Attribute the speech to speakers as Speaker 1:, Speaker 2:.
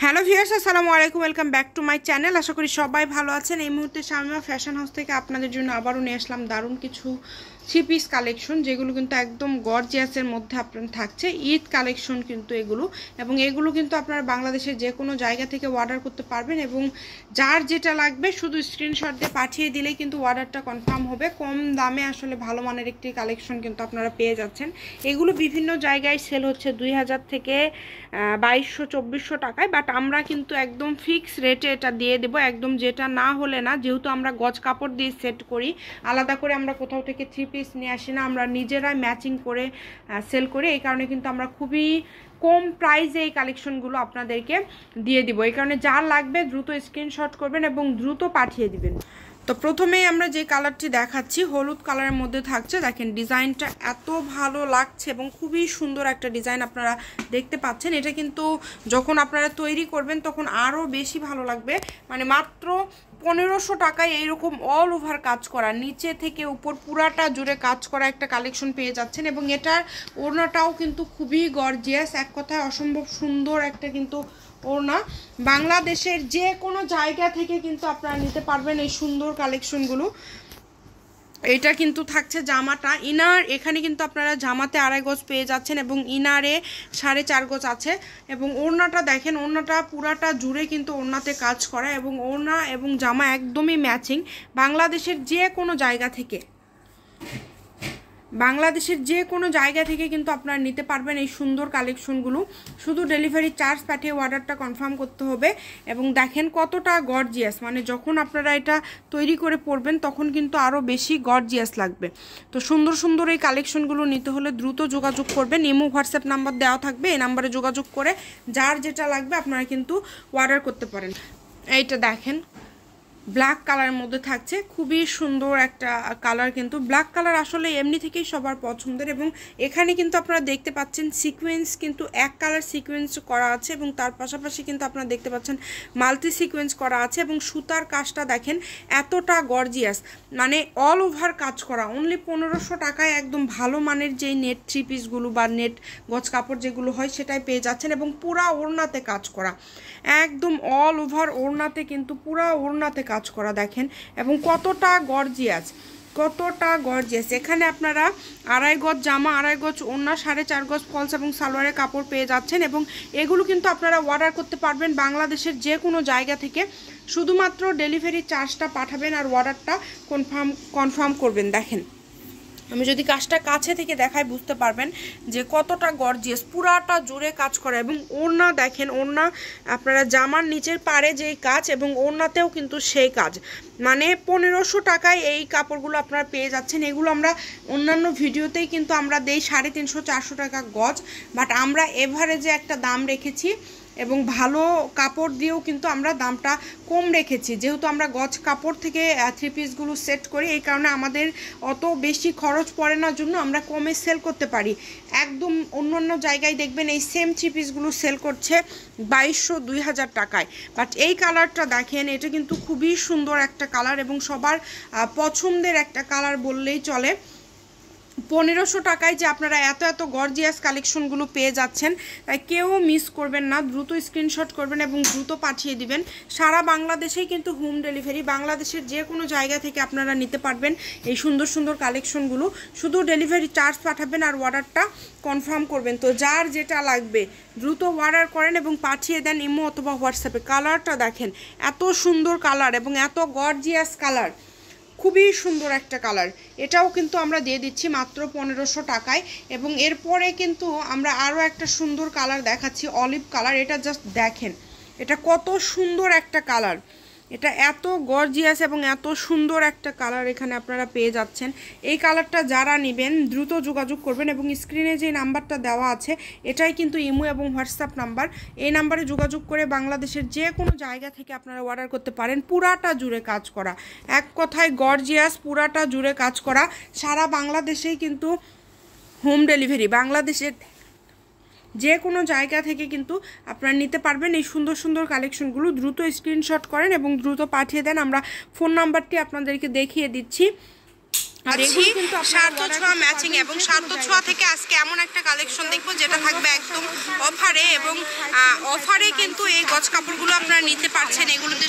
Speaker 1: Hello viewers, আসসালামু আলাইকুম। Welcome back to my channel. আশা করি সবাই ভালো আছেন। এই মুহূর্তে শামিমা ফ্যাশন হাউস থেকে আপনাদের জন্য আবারও নিয়ে আসলাম দারুণ কিছু থ্রি পিস কালেকশন, যেগুলো কিন্তু একদম গর্জিয়াসের মধ্যে আপনার থাকছে। ঈদ কালেকশন কিন্তু এগুলো, এবং এগুলো কিন্তু আপনারা বাংলাদেশের যে কোনো জায়গা থেকে অর্ডার করতে পারবেন, এবং যার যেটা লাগবে শুধু স্ক্রিনশট দিয়ে পাঠিয়ে দিলেই কিন্তু অর্ডারটা কনফার্ম হবে। কম দামে আসলে ভালো মানের একটি কালেকশন কিন্তু আপনারা পেয়ে যাচ্ছেন। এগুলো বিভিন্ন জায়গায় সেল হচ্ছে 2000 থেকে 2200-2400 টাকায়, বাট আমরা কিন্তু একদম ফিক্স রেটে এটা দিয়ে দেবো। একদম যেটা না হলে না, যেহেতু আমরা গজ কাপড় দিয়ে সেট করি, আলাদা করে আমরা কোথাও থেকে থ্রি পিস নিয়ে আসি না, আমরা নিজেরাই ম্যাচিং করে সেল করি। এই কারণে কিন্তু আমরা খুবই কম প্রাইসে এই কালেকশনগুলো আপনাদেরকে দিয়ে দিব। এই কারণে যার লাগবে দ্রুত স্ক্রিনশট করবেন এবং দ্রুত পাঠিয়ে দিবেন। তো প্রথমেই আমরা যে কালারটি দেখাচ্ছি হলুদ কালারের মধ্যে থাকছে। দেখেন ডিজাইনটা এত ভালো লাগছে এবং খুবই সুন্দর একটা ডিজাইন আপনারা দেখতে পাচ্ছেন। এটা কিন্তু যখন আপনারা তৈরি করবেন তখন আরও বেশি ভালো লাগবে। মানে মাত্র 1500 টাকায় এইরকম অল ওভার কাজ করা, নিচে থেকে উপর পুরাটা জুড়ে কাজ করা একটা কালেকশন পেয়ে যাচ্ছেন। এবং এটার ওড়নাটাও কিন্তু খুবই গর্জিয়াস, এক কথায় অসম্ভব সুন্দর একটা কিন্তু ওড়না। বাংলাদেশের যে কোনো জায়গা থেকে কিন্তু আপনারা নিতে পারবেন এই সুন্দর কালেকশনগুলো। এটা কিন্তু থাকছে জামাটা, ইনার এখানে কিন্তু আপনারা জামাতে 2.5 গজ পেয়ে যাচ্ছেন এবং ইনারে 4.5 গজ আছে। এবং ওড়নাটা দেখেন, ওড়নাটা পুরাটা জুড়ে কিন্তু ওড়নাতে কাজ করা, এবং ওড়না এবং জামা একদমই ম্যাচিং। বাংলাদেশের যে কোনো জায়গা থেকে কিন্তু আপনারা নিতে পারবেন এই সুন্দর কালেকশনগুলো। শুধু ডেলিভারি চার্জ পাঠিয়ে অর্ডারটা কনফার্ম করতে হবে। এবং দেখেন কতটা গর্জিয়াস, মানে যখন আপনারা এটা তৈরি করে পরবেন তখন কিন্তু আরও বেশি গর্জিয়াস লাগবে। তো সুন্দর সুন্দর এই কালেকশনগুলো নিতে হলে দ্রুত যোগাযোগ করবেন। ইমো হোয়াটসঅ্যাপ নাম্বার দেওয়া থাকবে, এই নাম্বারে যোগাযোগ করে যার যেটা লাগবে আপনারা কিন্তু অর্ডার করতে পারেন। এইটা দেখেন ব্ল্যাক কালারের মধ্যে থাকছে, খুবই সুন্দর একটা কালার। কিন্তু ব্ল্যাক কালার আসলে এমনি থেকেই সবার পছন্দের। এবং এখানে কিন্তু আপনারা দেখতে পাচ্ছেন সিকোয়েন্স কিন্তু এক কালার সিকোয়েন্স করা আছে, এবং তার পাশাপাশি কিন্তু আপনারা দেখতে পাচ্ছেন মাল্টি সিকোয়েন্স করা আছে। এবং সুতার কাজটা দেখেন এতটা গর্জিয়াস, মানে অল ওভার কাজ করা। অনলি 1500 টাকায় একদম ভালো মানের যেই নেট থ্রি পিসগুলো বা নেট গজ কাপড় যেগুলো হয় সেটাই পেয়ে যাচ্ছেন। এবং পুরা ওড়নাতে কাজ করা, একদম অল ওভার ওড়নাতে, কিন্তু পুরা ওড়নাতে কাজ করা দেখেন। এবং কতটা গর্জিয়াস, এখানে আপনারা 2.5 গজ জামা, 2.5 গজ ওড়না, 4.5 গজ ফলস এবং সালোয়ারের কাপড় পেয়ে যাচ্ছেন। এবং এগুলো কিন্তু আপনারা অর্ডার করতে পারবেন বাংলাদেশের যে কোনো জায়গা থেকে। শুধুমাত্র ডেলিভারি চার্জটা পাঠাবেন আর অর্ডারটা কনফার্ম করবেন। দেখেন আমি যদি কাজটা কাছে থেকে দেখাই বুঝতে পারবেন যে কতটা গর্জিয়াস, পুরাটা জুড়ে কাজ করা। এবং ওড়না দেখেন, ওড়না আপনারা জামার নিচের পাড়ে যেই কাজ এবং ওড়নাতেও কিন্তু সেই কাজ। মানে 1500 টাকায় এই কাপড়গুলো আপনারা পেয়ে যাচ্ছেন। এগুলো আমরা অন্যান্য ভিডিওতেই কিন্তু আমরা দেই 350-400 টাকা গজ, বাট আমরা এভারেজে একটা দাম রেখেছি এবং ভালো কাপড় দিয়েও কিন্তু আমরা দামটা কম রেখেছি। যেহেতু আমরা গজ কাপড় থেকে থ্রি পিসগুলো সেট করি, এই কারণে আমাদের অত বেশি খরচ পড়ে না, জন্য আমরা কমে সেল করতে পারি। একদম অন্যান্য জায়গায় দেখবেন এই সেম থ্রি পিসগুলো সেল করছে 2200-2000 টাকায়, বাট এই কালারটা দেখেন, এটা কিন্তু খুবই সুন্দর একটা কালার এবং সবার পছন্দের একটা কালার বললেই চলে। 1500 টাকায় যে আপনারা এত এত গর্জিয়াস কালেকশনগুলো পেয়ে যাচ্ছেন, তাই কেউ মিস করবেন না, দ্রুত স্ক্রিনশট করবেন এবং দ্রুত পাঠিয়ে দিবেন। সারা বাংলাদেশেই কিন্তু হোম ডেলিভারি, বাংলাদেশের যে কোনো জায়গা থেকে আপনারা নিতে পারবেন এই সুন্দর সুন্দর কালেকশনগুলো। শুধু ডেলিভারি চার্জ পাঠাবেন আর অর্ডারটা কনফার্ম করবেন। তো যার যেটা লাগবে দ্রুত অর্ডার করেন এবং পাঠিয়ে দেন ইমো অথবা হোয়াটসঅ্যাপে। কালারটা দেখেন, এত সুন্দর কালার এবং এত গর্জিয়াস কালার, খুবই সুন্দর একটা কালার। এটাও কিন্তু আমরা দিয়ে দিচ্ছি মাত্র 1500 টাকায়। এবং এরপরে কিন্তু আমরা আরও একটা সুন্দর কালার দেখাচ্ছি, অলিভ কালার। এটা জাস্ট দেখেন, এটা কত সুন্দর একটা কালার, এটা এত গর্জিয়াস এবং এত সুন্দর একটা কালার এখানে আপনারা পেয়ে যাচ্ছেন। এই কালারটা যারা নেবেন দ্রুত যোগাযোগ করবেন এবং স্ক্রিনে যে নাম্বারটা দেওয়া আছে এটাই কিন্তু ইমো এবং হোয়াটসঅ্যাপ নাম্বার। এই নাম্বারে যোগাযোগ করে বাংলাদেশের যে কোনো জায়গা থেকে আপনারা অর্ডার করতে পারেন। পুরাটা জুড়ে কাজ করা, এক কথায় গর্জিয়াস, পুরাটা জুড়ে কাজ করা। সারা বাংলাদেশেই কিন্তু হোম ডেলিভারি, বাংলাদেশের যে কোনো জায়গা থেকে কিন্তু আপনারা নিতে পারবেন এই সুন্দর সুন্দর কালেকশনগুলো। দ্রুত স্ক্রিনশট করেন এবং দ্রুত পাঠিয়ে দেন। আমরা ফোন নাম্বারটি আপনাদেরকে দেখিয়ে দিচ্ছি,
Speaker 2: পাচ্ছি সার্থ ছোঁয়া ম্যাচিং, এবং সার্থ ছোঁয়া থেকে আজকে এমন একটা কালেকশন দেখবো যেটা থাকবে একদম অফারে, এবং অফারে কিন্তু এই গজ কাপড়গুলো আপনারা নিতে পারছেন। এগুলোতে